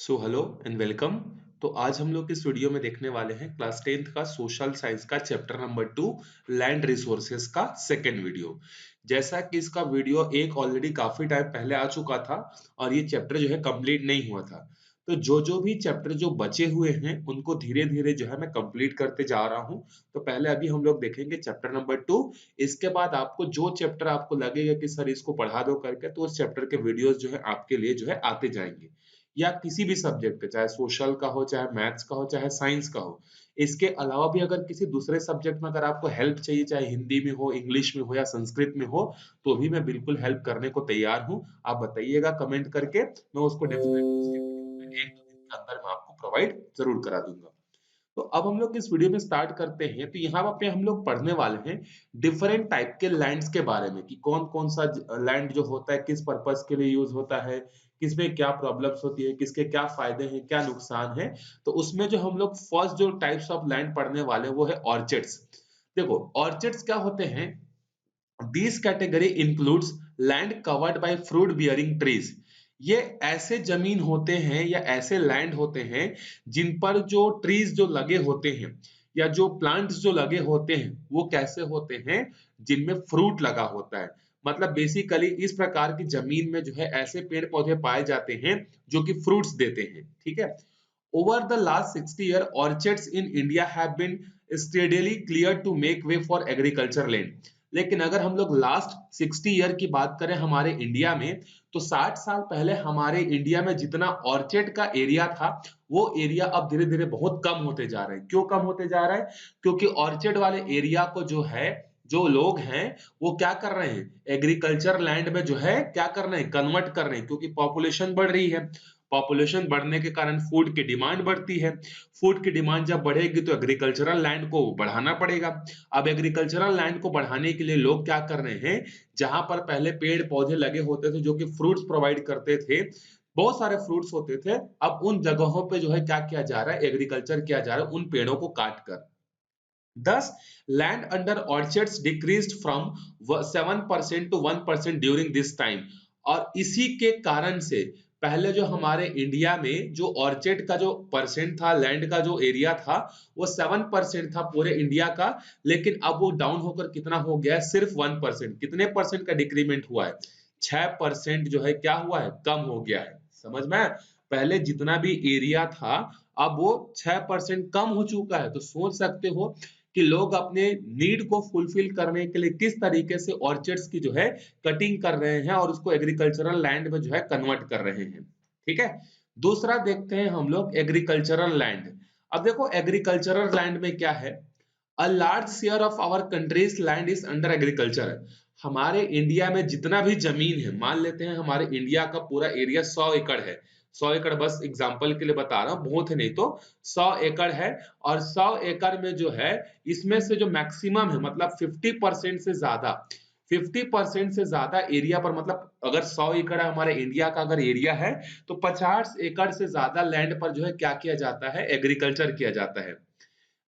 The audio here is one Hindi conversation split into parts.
Hello and welcome. तो आज हम लोग इस वीडियो में देखने वाले हैं क्लास 10th का सोशल साइंस का चैप्टर नंबर 2 लैंड रिसोर्सेज का सेकंड वीडियो। जैसा कि इसका वीडियो एक ऑलरेडी काफी टाइम पहले आ चुका था और ये चैप्टर जो है कंप्लीट नहीं हुआ था। तो जो भी चैप्टर जो बचे हुए हैं उनको धीरे धीरे जो है मैं कंप्लीट करते जा रहा हूं। तो पहले अभी हम लोग देखेंगे चैप्टर नंबर 2। इसके बाद आपको जो चैप्टर आपको लगेगा कि सर इसको पढ़ा दो करके, तो उस चैप्टर के वीडियोस जो है आपके लिए जो है आते जाएंगे, या किसी भी सब्जेक्ट का, चाहे सोशल का हो, चाहे मैथ्स का हो, चाहे साइंस का हो। इसके अलावा भी अगर किसी दूसरे सब्जेक्ट में अगर आपको हेल्प चाहिए, चाहे हिंदी में हो, इंग्लिश में हो या संस्कृत में हो, तो भी मैं बिल्कुल हेल्प करने को तैयार हूँ। आप बताइएगा कमेंट करके, मैं उसको डेफिनेटली एक दो दिन के अंदर मैं आपको प्रोवाइड जरूर करा दूंगा। तो अब हम लोग इस वीडियो में स्टार्ट करते हैं। तो यहाँ पे हम लोग पढ़ने वाले हैं डिफरेंट टाइप के लैंड्स के बारे में, कि कौन कौन सा लैंड जो होता है किस पर्पस के लिए यूज होता है, किसमें क्या प्रॉब्लम्स होती है, किसके क्या फायदे हैं, क्या नुकसान है। तो उसमें जो हम लोग फर्स्ट जो टाइप्स ऑफ लैंड पढ़ने वाले हैं वो है ऑर्चिड्स। देखो ऑर्चिड्स क्या होते हैं। This category includes land covered by fruit bearing trees. ये ऐसे जमीन होते हैं या ऐसे लैंड होते हैं जिन पर जो ट्रीज जो लगे होते हैं या जो प्लांट्स जो लगे होते हैं वो कैसे होते हैं, जिनमें फ्रूट लगा होता है। मतलब बेसिकली इस प्रकार की जमीन में जो है ऐसे पेड़ पौधे पाए जाते हैं जो कि फ्रूट्स देते हैं। ठीक है। Over the last 60 years, orchards in India have been steadily cleared to make way for agriculture land. लेकिन अगर हम लोग लास्ट 60 ईयर की बात करें हमारे इंडिया में, तो 60 साल पहले हमारे इंडिया में जितना ऑर्चिड का एरिया था वो एरिया अब धीरे धीरे बहुत कम होते जा रहे हैं। क्यों कम होते जा रहा है? क्योंकि ऑर्चिड वाले एरिया को जो है, जो लोग हैं वो क्या कर रहे हैं, एग्रीकल्चर लैंड में जो है क्या कर रहे हैं, कन्वर्ट कर रहे हैं। क्योंकि पॉपुलेशन बढ़ रही है, पॉपुलेशन बढ़ने के कारण फूड की डिमांड बढ़ती है। फूड की डिमांड जब बढ़ेगी तो एग्रीकल्चरल लैंड को बढ़ाना पड़ेगा। अब एग्रीकल्चरल लैंड को बढ़ाने के लिए लोग क्या कर रहे हैं, जहां पर पहले पेड़ पौधे लगे होते थे जो कि फ्रूट्स प्रोवाइड करते थे, बहुत सारे फ्रूट्स होते थे, अब उन जगहों पे जो है क्या किया जा रहा है, एग्रीकल्चर किया जा रहा है उन पेड़ों को काट कर। Thus, land under orchards decreased from 7% to 1% during this time। और इसी के कारण से पहले जो हमारे इंडिया में जो ऑर्चिड का जो परसेंट था, लैंड का जो एरिया था, वो 7% था पूरे इंडिया का। लेकिन अब वो डाउन होकर कितना हो गया है, सिर्फ 1%। कितने परसेंट का डिक्रीमेंट हुआ है? 6% जो है क्या हुआ है, कम हो गया है। समझ में? पहले जितना भी एरिया था अब वो 6% कम हो चुका है। तो सोच सकते हो कि लोग अपने नीड को फुलफिल करने के लिए किस तरीके से ऑर्चिड्स की जो है कटिंग कर रहे हैं और उसको एग्रीकल्चरल लैंड में जो है कन्वर्ट कर रहे हैं। ठीक है। दूसरा देखते हैं हम लोग एग्रीकल्चरल लैंड। अब देखो एग्रीकल्चरल लैंड में क्या है, a large share of our country's land is under agriculture. हमारे इंडिया में जितना भी जमीन है, मान लेते हैं हमारे इंडिया का पूरा एरिया 100 एकड़ है। 100 एकड़ बस एग्जांपल के लिए बता रहा हूं, बहुत है नहीं तो 100 एकड़ है। और 100 एकड़ में जो है इसमें से जो मैक्सिमम है, मतलब 50% से ज्यादा, 50% से ज्यादा एरिया पर, मतलब अगर 100 एकड़ हमारे इंडिया का अगर एरिया है, तो 50 एकड़ से ज्यादा लैंड पर जो है क्या किया जाता है, एग्रीकल्चर किया जाता है।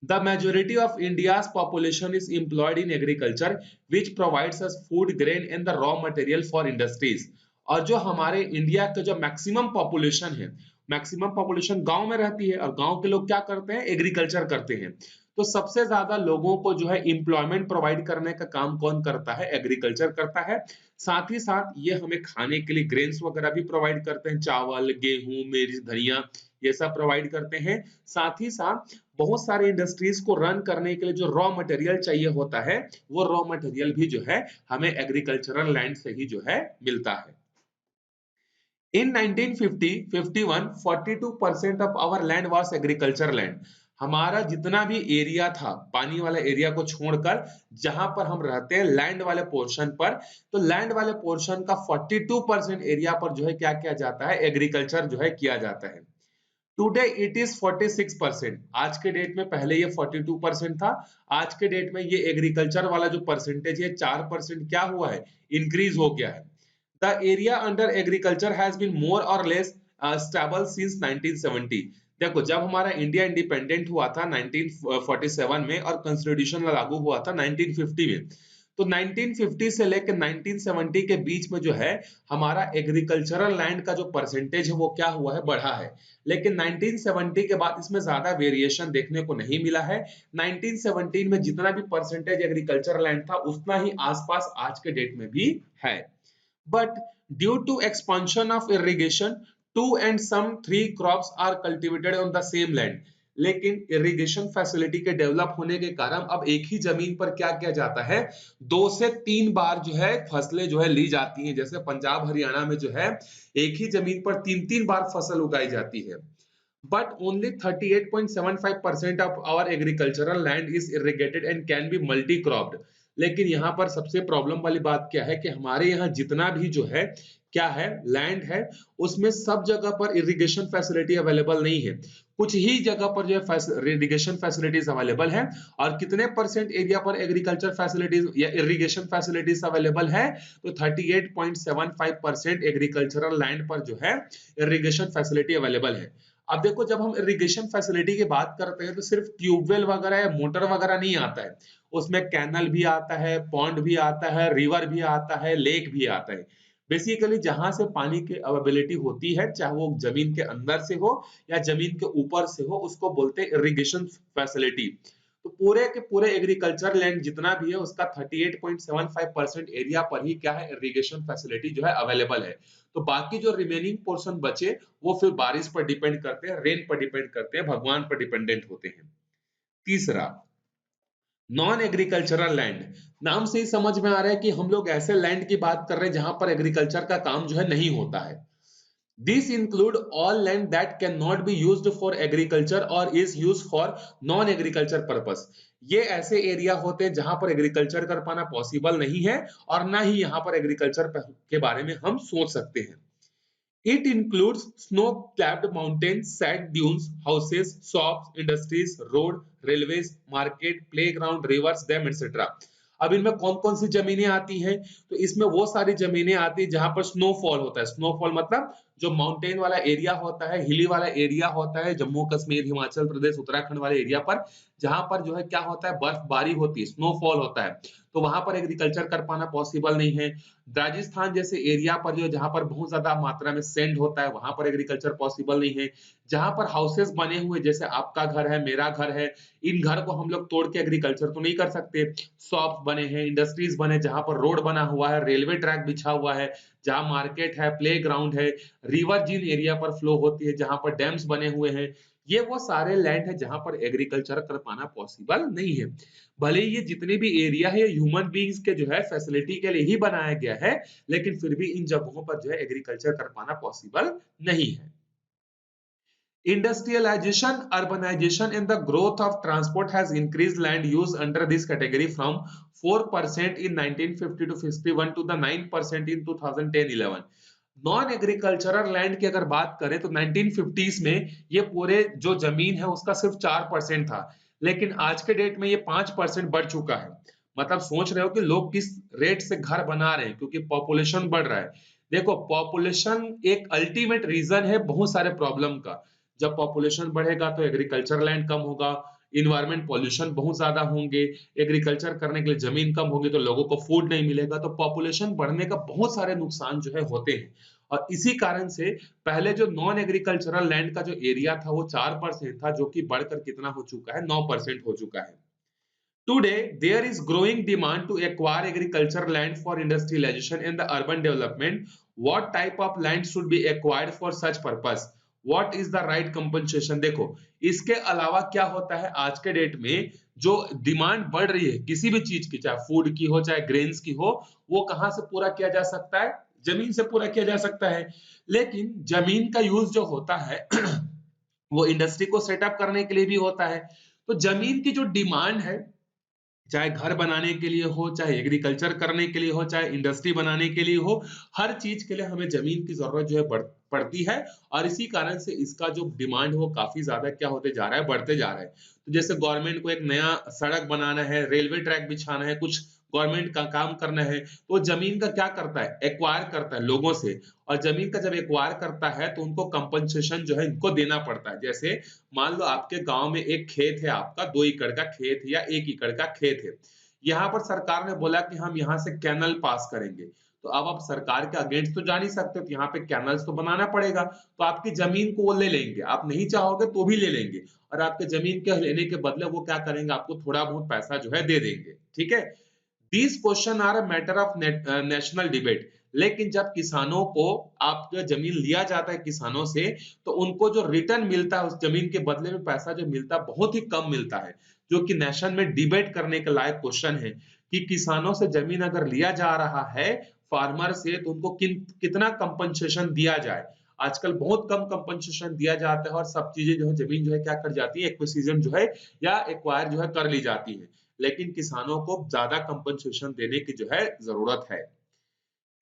The majority of India's population is employed in agriculture, which provides us food, grain and the raw material for industries। और जो हमारे इंडिया का जो मैक्सिमम पॉपुलेशन है, मैक्सिमम पॉपुलेशन गांव में रहती है, और गांव के लोग क्या करते हैं, एग्रीकल्चर करते हैं। तो सबसे ज्यादा लोगों को जो है एम्प्लॉयमेंट प्रोवाइड करने का काम कौन करता है, एग्रीकल्चर करता है। साथ ही साथ ये हमें खाने के लिए ग्रेन्स वगैरह भी प्रोवाइड करते हैं, चावल, गेहूं, मिर्च, धनिया, ये सब प्रोवाइड करते हैं। साथ ही साथ बहुत सारे इंडस्ट्रीज को रन करने के लिए जो रॉ मटेरियल चाहिए होता है, वो रॉ मटेरियल भी जो है हमें एग्रीकल्चरल लैंड से ही जो है मिलता है। In 1950-51 42% of our land was agriculture land. हमारा जितना भी एरिया था, पानी वाला एरिया को छोड़कर, जहां पर हम रहते हैं लैंड वाले पोर्शन पर, तो लैंड वाले पोर्शन का 42% एरिया पर जो है क्या किया जाता है, एग्रीकल्चर जो है किया जाता है। Today it is 46%। आज के डेट में, पहले ये 42% था, आज के डेट में ये एग्रीकल्चर वाला जो परसेंटेज है 4% क्या हुआ है, इंक्रीज हो गया है। The area under agriculture has been more or less stable since 1970। देखो जब हमारा इंडिया इंडिपेंडेंट हुआ था 1947 में और कॉन्स्टिट्यूशन लागू हुआ था 1950 में, तो 1950 से लेकर 1970 के बीच में जो है हमारा एग्रीकल्चरल लैंड का जो परसेंटेज है वो क्या हुआ है, बढ़ा है। लेकिन 1970 के बाद इसमें ज्यादा वेरिएशन देखने को नहीं मिला है। 1917 में जितना भी परसेंटेज एग्रीकल्चरल लैंड था उतना ही आसपास आज के डेट में भी है। But due to expansion of irrigation, two and some three crops are cultivated on the same land. लेकिन इरिगेशन फैसिलिटी के डेवलप होने के कारण अब एक ही जमीन पर क्या किया जाता है, 2 से 3 बार जो है फसलें जो है ली जाती हैं। जैसे पंजाब हरियाणा में जो है एक ही जमीन पर 3-3 बार फसल उगाई जाती है। But only 38.75% of our agricultural land is irrigated and can be multi-cropped. लेकिन यहाँ पर सबसे प्रॉब्लम वाली बात क्या है कि हमारे यहाँ जितना भी जो है क्या है लैंड है उसमें सब जगह पर इरिगेशन फैसिलिटी अवेलेबल नहीं है। कुछ ही जगह पर जो है इरिगेशन फैसिलिटीज अवेलेबल है। और कितने परसेंट एरिया पर एग्रीकल्चर फैसिलिटीज या इरिगेशन फैसिलिटीज अवेलेबल है, तो 38.75% एग्रीकल्चरल लैंड पर जो है इरिगेशन फैसिलिटी अवेलेबल है। अब देखो जब हम इरिगेशन फैसिलिटी की बात करते हैं तो सिर्फ ट्यूबवेल वगैरह या मोटर वगैरह नहीं आता है, उसमें कैनल भी आता है, पॉन्ड भी आता है, रिवर भी आता है, लेक भी आता है। बेसिकली जहां से पानी की अवेलेबिलिटी होती है, चाहे वो जमीन के अंदर से हो या जमीन के ऊपर से हो, उसको बोलते हैं इरिगेशन फैसिलिटी। तो पूरे के पूरे एग्रीकल्चर लैंड जितना भी है उसका 38.75% एरिया पर ही क्या है, इरिगेशन फैसिलिटी जो है अवेलेबल है। तो बाकी जो रिमेनिंग पोर्शन बचे वो फिर बारिश पर डिपेंड करते हैं, रेन पर डिपेंड करते हैं, भगवान पर डिपेंडेंट होते हैं। तीसरा, नॉन एग्रीकल्चरल लैंड। नाम से ही समझ में आ रहा है कि हम लोग ऐसे लैंड की बात कर रहे हैं जहां पर एग्रीकल्चर का काम जो है नहीं होता है। These include all land that cannot be used for agriculture or is used for non-agriculture purpose. ये ऐसे एरिया होते हैं जहां पर एग्रीकल्चर कर पाना पॉसिबल नहीं है और ना ही यहाँ पर एग्रीकल्चर के बारे में हम सोच सकते हैं। It includes snow-capped mountains, sand dunes, houses, shops, industries, road, railways, market, playground, rivers, dam, etc. अब इनमें कौन कौन सी जमीनें आती हैं, तो इसमें वो सारी जमीनें आती हैं जहां पर स्नोफॉल होता है। स्नोफॉल मतलब जो माउंटेन वाला एरिया होता है, हिली वाला एरिया होता है, जम्मू कश्मीर, हिमाचल प्रदेश, उत्तराखंड वाले एरिया पर जहां पर जो है क्या होता है, बर्फबारी होती है, स्नोफॉल होता है, तो वहां पर एग्रीकल्चर कर पाना पॉसिबल नहीं है। राजस्थान जैसे एरिया पर जो जहां पर बहुत ज्यादा मात्रा में सेंड होता है वहां पर एग्रीकल्चर पॉसिबल नहीं है। जहां पर हाउसेस बने हुए जैसे आपका घर है, मेरा घर है, इन घर को हम लोग तोड़ के एग्रीकल्चर तो नहीं कर सकते। शॉप्स बने हैं, इंडस्ट्रीज बने जहां पर रोड बना हुआ है, रेलवे ट्रैक बिछा हुआ है, जहां मार्केट है, प्ले ग्राउंड है, रिवर जिन एरिया पर फ्लो होती है, जहां पर डैम्स बने हुए हैं, ये वो सारे लैंड है जहां पर एग्रीकल्चर कर पाना पॉसिबल नहीं है। भले ही ये जितने भी एरिया है ह्यूमन बीइंग्स के जो है फैसिलिटी के लिए ही बनाया गया है, लेकिन फिर भी इन जगहों पर जो है एग्रीकल्चर कर पाना पॉसिबल नहीं है। Industrialization, urbanization and the growth of transport has increased land use under this category from 4% in 1950 to 51 to the 9% in 2010-11। Non agricultural land की अगर बात करें तो 1950s में ये पूरे जो जमीन है उसका सिर्फ 4% था, लेकिन आज के डेट में ये 5% बढ़ चुका है। मतलब सोच रहे हो कि लोग किस रेट से घर बना रहे हैं, क्योंकि पॉपुलेशन बढ़ रहा है। देखो पॉपुलेशन एक अल्टीमेट रीजन है बहुत सारे प्रॉब्लम का। जब पॉपुलेशन बढ़ेगा तो एग्रीकल्चर लैंड कम होगा, इन्वायरमेंट पॉल्यूशन बहुत ज्यादा होंगे, एग्रीकल्चर करने के लिए जमीन कम होगी तो लोगों को फूड नहीं मिलेगा। तो पॉपुलेशन बढ़ने का बहुत सारे नुकसान जो है होते हैं। और इसी कारण से पहले जो नॉन एग्रीकल्चरल लैंड का जो एरिया था वो 4% था, जो कि बढ़कर कितना हो चुका है, 9% हो चुका है। Today, there is growing demand to acquire agricultural land for industrialization and the urban development. What type of land should be acquired for such purpose? What is the right compensation? देखो, इसके अलावा क्या होता है आज के डेट में, जो डिमांड बढ़ रही है किसी भी चीज की, चाहे फूड की हो चाहे ग्रेन्स की हो, वो कहां से पूरा किया जा सकता है, जमीन से पूरा किया जा सकता है। लेकिन जमीन का यूज जो होता है वो इंडस्ट्री को सेटअप करने के लिए भी होता है। तो जमीन की जो डिमांड है, चाहे घर बनाने के लिए हो, चाहे एग्रीकल्चर करने के लिए हो, चाहे इंडस्ट्री बनाने के लिए हो, हर चीज के लिए हमें जमीन की जरूरत जो है पड़ती है। और इसी कारण से इसका जो डिमांड है वो काफी ज्यादा क्या होते जा रहा है, बढ़ते जा रहा है। तो जैसे गवर्नमेंट को एक नया सड़क बनाना है, रेलवे ट्रैक बिछाना है, कुछ गवर्नमेंट का काम करना है, तो जमीन का क्या करता है, एक्वायर करता है लोगों से। और जमीन का जब एक्वायर करता है तो उनको कंपनसेशन जो है इनको देना पड़ता है। जैसे मान लो आपके गांव में एक खेत है, आपका 2 एकड़ का खेत या 1 एकड़ का खेत है, यहाँ पर सरकार ने बोला कि हम यहाँ से कैनल पास करेंगे, तो अब आप सरकार के अगेंस्ट तो जा नहीं सकते, तो यहाँ पे कैनल्स तो बनाना पड़ेगा, तो आपकी जमीन को वो ले लेंगे, आप नहीं चाहोगे तो भी ले लेंगे, और आपके जमीन के लेने के बदले वो क्या करेंगे, आपको थोड़ा बहुत पैसा जो है दे देंगे, ठीक है। These question are a matter of national debate, लेकिन जब किसानों को आपका जमीन लिया जाता है किसानों से, तो उनको जो रिटर्न मिलता है उस जमीन के बदले में पैसा जो मिलता है बहुत ही कम मिलता है, जो कि नेशन में डिबेट करने के लायक क्वेश्चन है कि किसानों से जमीन अगर लिया जा रहा है फार्मर से, तो उनको कितना कंपनसेशन दिया जाए। आजकल बहुत कम कंपनसेशन दिया जाता है और सब चीजें जो है जमीन जो है क्या कर जाती है, एक्विजिशन जो है या एक्वायर जो है कर ली जाती है, लेकिन किसानों को ज्यादा कंपनसेशन देने की जो है जरूरत है।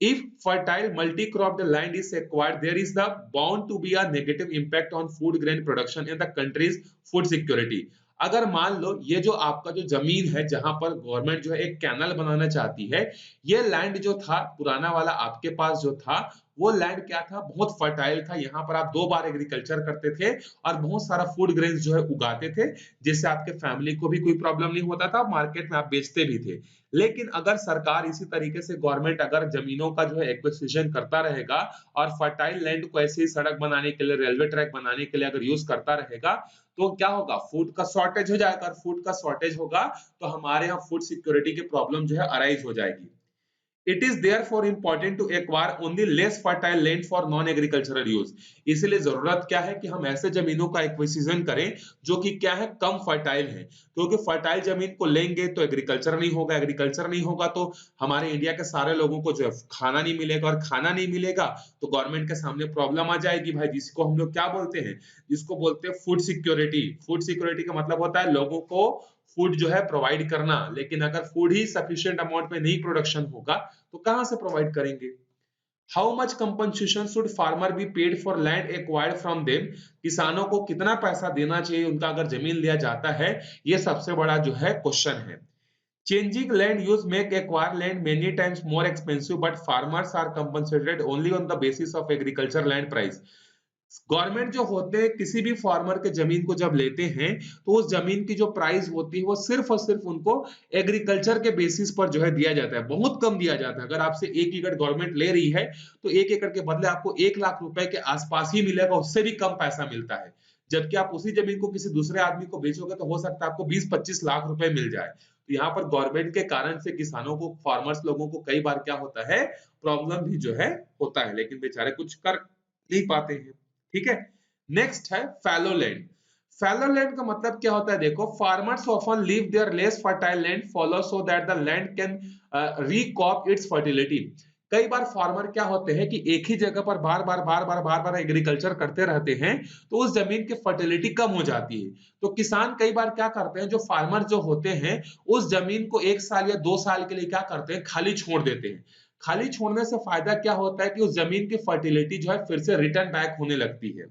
If fertile multi-cropped land is acquired, there is the bound to be a negative impact on food grain production and the country's food security. अगर मान लो ये जो आपका जो जमीन है जहां पर गवर्नमेंट जो है एक कैनल बनाना चाहती है, ये लैंड जो था पुराना वाला आपके पास जो था, वो लैंड क्या था, बहुत फर्टाइल था, यहाँ पर आप 2 बार एग्रीकल्चर करते थे और बहुत सारा फूड ग्रेन्स जो है उगाते थे, जिससे आपके फैमिली को भी कोई प्रॉब्लम नहीं होता था, मार्केट में आप बेचते भी थे। लेकिन अगर सरकार इसी तरीके से गवर्नमेंट अगर जमीनों का जो है एक्विजिशन करता रहेगा और फर्टाइल लैंड को ऐसे ही सड़क बनाने के लिए, रेलवे ट्रैक बनाने के लिए अगर यूज करता रहेगा, तो क्या होगा, फूड का शॉर्टेज हो जाएगा, और फूड का शॉर्टेज होगा तो हमारे यहाँ फूड सिक्योरिटी की प्रॉब्लम जो है अराइज हो जाएगी। It is therefore important to acquire only less fertile land for non-agricultural use. इसलिए जरूरत क्या है कि हम ऐसे जमीनों का एक्विजिशन करें जो कि क्या है, कम फर्टाइल है, क्योंकि फर्टाइल जमीन को लेंगे तो एग्रीकल्चर नहीं होगा, एग्रीकल्चर नहीं होगा तो हमारे इंडिया के सारे लोगों को जो है खाना नहीं मिलेगा, और खाना नहीं मिलेगा तो गवर्नमेंट के सामने प्रॉब्लम आ जाएगी भाई, जिसको हम लोग क्या बोलते हैं, जिसको बोलते हैं फूड सिक्योरिटी। फूड सिक्योरिटी का मतलब होता है लोगों को फूड जो है प्रोवाइड करना, लेकिन अगर फूड ही सफिशिएंट अमाउंट में नहीं प्रोडक्शन होगा तो कहां से प्रोवाइड करेंगे। How much compensation should farmer be paid for land acquired from them, किसानों को कितना पैसा देना चाहिए उनका अगर जमीन लिया जाता है, ये सबसे बड़ा जो है क्वेश्चन है। Changing land use make acquire land many times more expensive, but farmers are compensated only on the basis of agriculture land price. Government जो होते हैं किसी भी फार्मर के जमीन को जब लेते हैं, तो उस जमीन की जो प्राइस होती है वो सिर्फ और सिर्फ उनको एग्रीकल्चर के बेसिस पर जो है दिया जाता है, बहुत कम दिया जाता है। अगर आपसे 1 एकड़ गवर्नमेंट ले रही है तो 1 एकड़ के बदले आपको 1 लाख रुपए के आसपास ही मिलेगा, उससे भी कम पैसा मिलता है। जबकि आप उसी जमीन को किसी दूसरे आदमी को बेचोगे तो हो सकता है आपको 20-25 लाख रुपए मिल जाए। तो यहाँ पर गवर्नमेंट के कारण से किसानों को, फार्मर्स लोगों को कई बार क्या होता है, प्रॉब्लम भी जो है होता है, लेकिन बेचारे कुछ कर नहीं पाते हैं। ठीक है। नेक्स्ट है फैलो लैंड। फैलो लैंड का मतलब क्या होता है, देखो, farmers often leave their less fertile land fallow so that the land can recoup its fertility. कई बार फार्मर क्या होते हैं कि एक ही जगह पर बार बार एग्रीकल्चर करते रहते हैं, तो उस जमीन की फर्टिलिटी कम हो जाती है। तो किसान कई बार क्या करते हैं, जो फार्मर जो होते हैं उस जमीन को 1 साल या 2 साल के लिए क्या करते हैं, खाली छोड़ देते हैं। खाली छोड़ने से फायदा क्या होता है कि उस जमीन की फर्टिलिटी जो है फिर से रिटर्न बैक होने लगती है।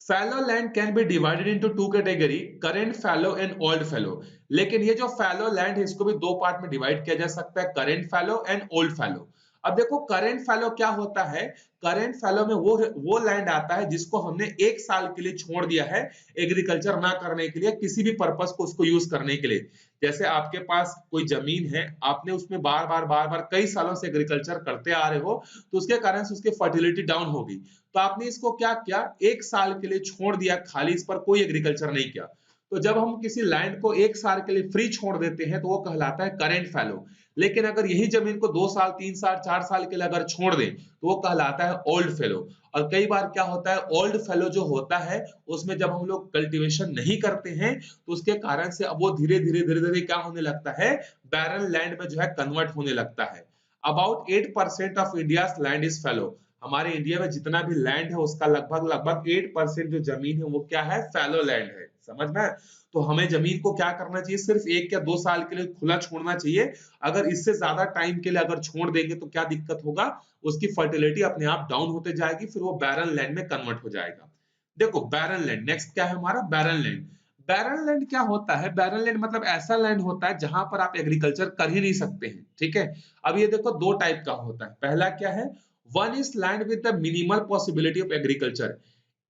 Fallow land can be divided into 2 category, current fallow and old fallow. लेकिन ये जो फैलो लैंड है इसको भी 2 पार्ट में डिवाइड किया जा सकता है, करेंट फैलो एंड ओल्ड फैलो। अब देखो करेंट फैलो क्या होता है, करेंट फैलो में वो लैंड आता है जिसको हमने 1 साल के लिए छोड़ दिया है एग्रीकल्चर ना करने के लिए, किसी भी पर्पस को उसको यूज करने के लिए। जैसे आपके पास कोई जमीन है, आपने उसमें बार बार कई सालों से एग्रीकल्चर करते आ रहे हो, तो उसके कारण से उसकी फर्टिलिटी डाउन हो गई, तो आपने इसको क्या किया, 1 साल के लिए छोड़ दिया खाली, इस पर कोई एग्रीकल्चर नहीं किया। तो जब हम किसी लैंड को 1 साल के लिए फ्री छोड़ देते हैं तो वो कहलाता है करेंट फैलो। लेकिन अगर यही जमीन को 2 साल 3 साल 4 साल के लिए अगर छोड़ दें तो वो कहलाता है ओल्ड फेलो। और कई बार क्या होता है, ओल्ड फेलो जो होता है उसमें जब हम लोग कल्टीवेशन नहीं करते हैं तो उसके कारण से अब वो धीरे धीरे क्या होने लगता है, बैरन लैंड में जो है कन्वर्ट होने लगता है। About 8% of India land is fellow. हमारे इंडिया में जितना भी लैंड है उसका लगभग 8% जो जमीन है वो क्या है, फैलो लैंड है। समझ में? तो हमें जमीन को क्या करना चाहिए, सिर्फ 1 या 2 साल के लिए खुला छोड़ना चाहिए। अगर इससे ज्यादा टाइम के लिए अगर छोड़ देंगे तो क्या दिक्कत होगा, उसकी फर्टिलिटी अपने आप डाउन होते जाएगी, फिर वो बैरन लैंड में कन्वर्ट हो जाएगा। देखो बैरन लैंड, नेक्स्ट क्या है हमारा, बैरन लैंड। बैरन लैंड क्या होता है, बैरन लैंड मतलब ऐसा लैंड होता है जहां पर आप एग्रीकल्चर कर ही नहीं सकते हैं। ठीक है। अब ये देखो 2 टाइप का होता है। पहला क्या है, one is land with the minimal possibility of agriculture.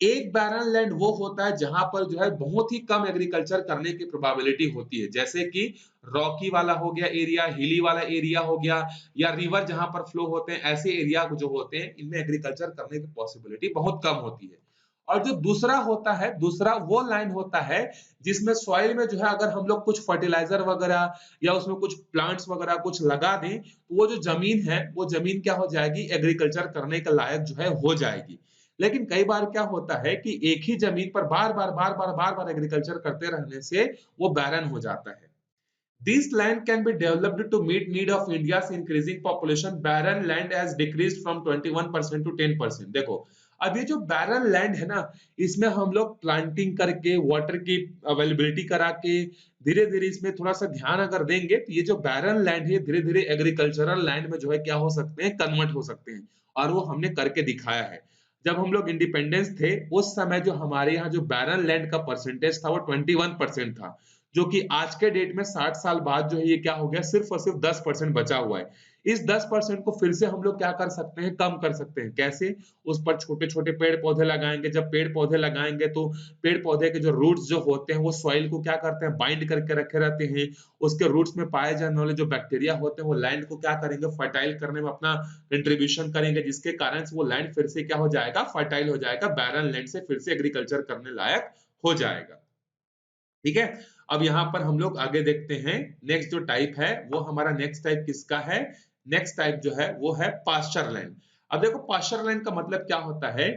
एक बैरन लैंड वो होता है जहां पर जो है बहुत ही कम एग्रीकल्चर करने की प्रोबेबिलिटी होती है, जैसे कि रॉकी वाला हो गया एरिया, हिली वाला एरिया हो गया, या रिवर जहां पर फ्लो होते हैं, ऐसे एरिया जो होते हैं इनमें एग्रीकल्चर करने की पॉसिबिलिटी बहुत कम होती है। और जो दूसरा होता है, दूसरा वो लैंड होता है जिसमें सॉइल में जो है अगर हम लोग कुछ फर्टिलाइजर वगैरह या उसमें कुछ प्लांट्स वगैरह कुछ लगा दें तो वो जो जमीन है वो जमीन क्या हो जाएगी, एग्रीकल्चर करने के लायक जो है हो जाएगी। लेकिन कई बार क्या होता है कि एक ही जमीन पर बार बार एग्रीकल्चर करते रहने से वो बैरन हो जाता है। This land can be developed to meet need of India's increasing population. Barren land has decreased from 21% to 10%. देखो, अब ये जो बैरन लैंड है ना, इसमें हम लोग प्लांटिंग करके वाटर की अवेलेबिलिटी करा के धीरे धीरे इसमें थोड़ा सा ध्यान अगर देंगे तो ये जो बैरन लैंड है धीरे धीरे एग्रीकल्चरल लैंड में जो है क्या हो सकते हैं, कन्वर्ट हो सकते हैं। और वो हमने करके दिखाया है। जब हम लोग इंडिपेंडेंस थे उस समय जो हमारे यहाँ जो बैरन लैंड का परसेंटेज था वो 21% था, जो कि आज के डेट में 60 साल बाद जो है ये क्या हो गया, सिर्फ और सिर्फ 10% बचा हुआ है। इस 10% को फिर से हम लोग क्या कर सकते हैं, कम कर सकते हैं। कैसे? उस पर छोटे छोटे पेड़ पौधे लगाएंगे। जब पेड़ पौधे लगाएंगे तो पेड़ पौधे के जो रूट्स जो होते हैं वो सॉइल को क्या करते हैं, बाइंड करके रखे रहते हैं। उसके रूट्स में पाए जाने वाले जो बैक्टीरिया होते हैं वो लैंड को क्या करेंगे, फर्टाइल करने में अपना कंट्रीब्यूशन करेंगे, जिसके कारण से वो लैंड फिर से क्या हो जाएगा, फर्टाइल हो जाएगा, बैरन लैंड से फिर से एग्रीकल्चर करने लायक हो जाएगा। ठीक है। अब यहाँ पर हम लोग आगे देखते हैं, नेक्स्ट जो टाइप है वो हमारा नेक्स्ट टाइप किसका है, नेक्स्ट टाइप जो है वो है पास्चर लैंड। अब देखो पास्चर लैंड का मतलब क्या होता है,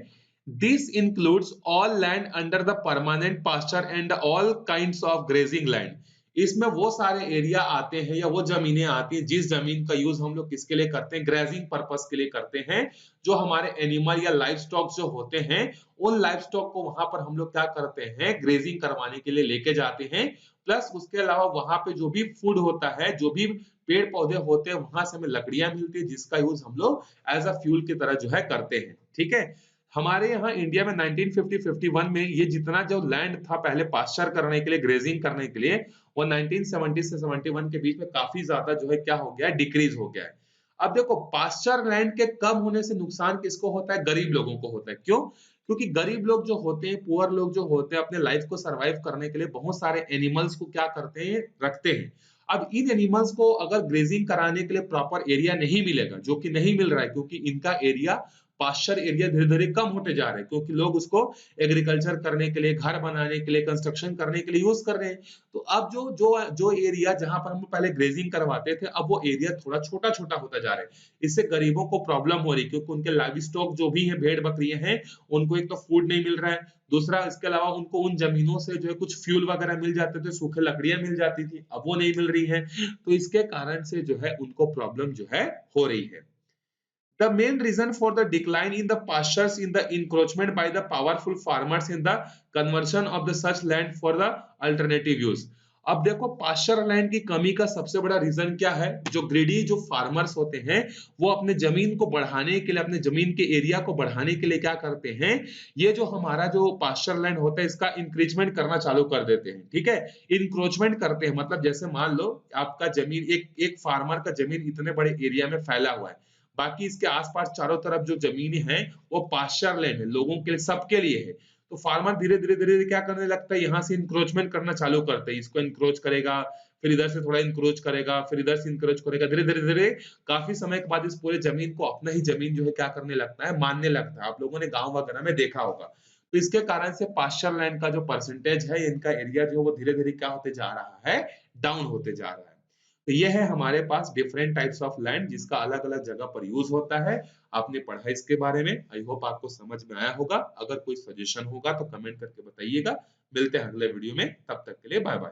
this includes all land under the permanent pasture and all kinds of grazing land. इसमें वो सारे एरिया आते हैं या वो जमीनें आती हैं जिस जमीन का यूज हम लोग किसके लिए करते हैं, ग्रेजिंग पर्पस के लिए करते हैं। जो हमारे एनिमल या लाइफ स्टॉक जो होते हैं उन लाइफ स्टॉक को वहां पर हम लोग क्या करते हैं, ग्रेजिंग करवाने के लिए लेके जाते हैं। प्लस उसके अलावा वहां पे जो भी फूड होता है, जो भी पेड़ पौधे होते हैं वहां से हमें लकड़ियां मिलती है जिसका यूज हम लोग एज अ फ्यूल की तरह जो है करते हैं। ठीक है। हमारे यहाँ इंडिया में 1950-51 में ये जितना जो लैंड था पहले पास्चर करने के लिए, ग्रेजिंग करने के लिए, वो 1970 से 71 के बीच में काफी ज्यादा जो है क्या हो गया, डिक्रीज हो गया है। अब देखो पास्चर लैंड के कम होने से नुकसान किसको होता है, गरीब लोगों को होता है। क्यों? क्योंकि गरीब लोग जो होते हैं, पुअर लोग जो होते हैं, अपने लाइफ को सरवाइव करने के लिए बहुत सारे एनिमल्स को क्या करते हैं, रखते हैं। अब इन एनिमल्स को अगर ग्रेजिंग कराने के लिए प्रॉपर एरिया नहीं मिलेगा, जो कि नहीं मिल रहा है क्योंकि इनका एरिया, पास्चर एरिया धीरे धीरे कम होते जा रहे हैं, क्योंकि लोग उसको एग्रीकल्चर करने के लिए, घर बनाने के लिए, कंस्ट्रक्शन करने के लिए यूज कर रहे हैं। तो अब जो जो जो एरिया जहां पर हम पहले ग्रेजिंग करवाते थे, अब वो एरिया थोड़ा छोटा छोटा होता जा रहा है। इससे गरीबों को प्रॉब्लम हो रही है, क्योंकि उनके लाइव स्टॉक जो भी है, भेड़ बकरियां हैं, उनको एक तो फूड नहीं मिल रहा है, दूसरा इसके अलावा उनको उन जमीनों से जो है कुछ फ्यूल वगैरह मिल जाते थे, सूखे लकड़ियां मिल जाती थी, अब वो नहीं मिल रही है। तो इसके कारण से जो है उनको प्रॉब्लम जो है हो रही है। The main reason for the decline in the pastures in the encroachment by the powerful farmers in the conversion of the such land for the alternative use। अब देखो पास्चर लैंड की कमी का सबसे बड़ा रीजन क्या है, जो ग्रीडी जो फार्मर्स होते हैं वो अपने जमीन को बढ़ाने के लिए, अपने जमीन के एरिया को बढ़ाने के लिए क्या करते हैं, ये जो हमारा जो पास्चर लैंड होता है इसका इंक्रीचमेंट करना चालू कर देते हैं। ठीक है। इंक्रोचमेंट करते हैं मतलब जैसे मान लो आपका जमीन, एक एक फार्मर का जमीन इतने बड़े एरिया में फैला हुआ है, बाकी इसके आसपास चारों तरफ जो जमीनें हैं वो पास्चर लैंड है, लोगों के लिए, सबके लिए है। तो फार्मर धीरे धीरे धीरे क्या करने लगता है, यहाँ से इंक्रोचमेंट करना चालू करते हैं, इसको इंक्रोच करेगा, फिर इधर से थोड़ा इंक्रोच करेगा, फिर इधर से इंक्रोच करेगा, धीरे धीरे धीरे काफी समय के बाद इस पूरे जमीन को अपना ही जमीन जो है क्या करने लगता है, मानने लगता है। आप लोगों ने गांव वगैरह में देखा होगा। तो इसके कारण से पास्चर लैंड का जो परसेंटेज है, इनका एरिया जो है वो धीरे धीरे क्या होते जा रहा है, डाउन होते जा रहा है। तो ये है हमारे पास डिफरेंट टाइप्स ऑफ लैंड जिसका अलग अलग जगह पर यूज होता है। आपने पढ़ा इसके बारे में, आई होप आपको समझ में आया होगा। अगर कोई सजेशन होगा तो कमेंट करके बताइएगा। मिलते हैं अगले वीडियो में, तब तक के लिए बाय बाय।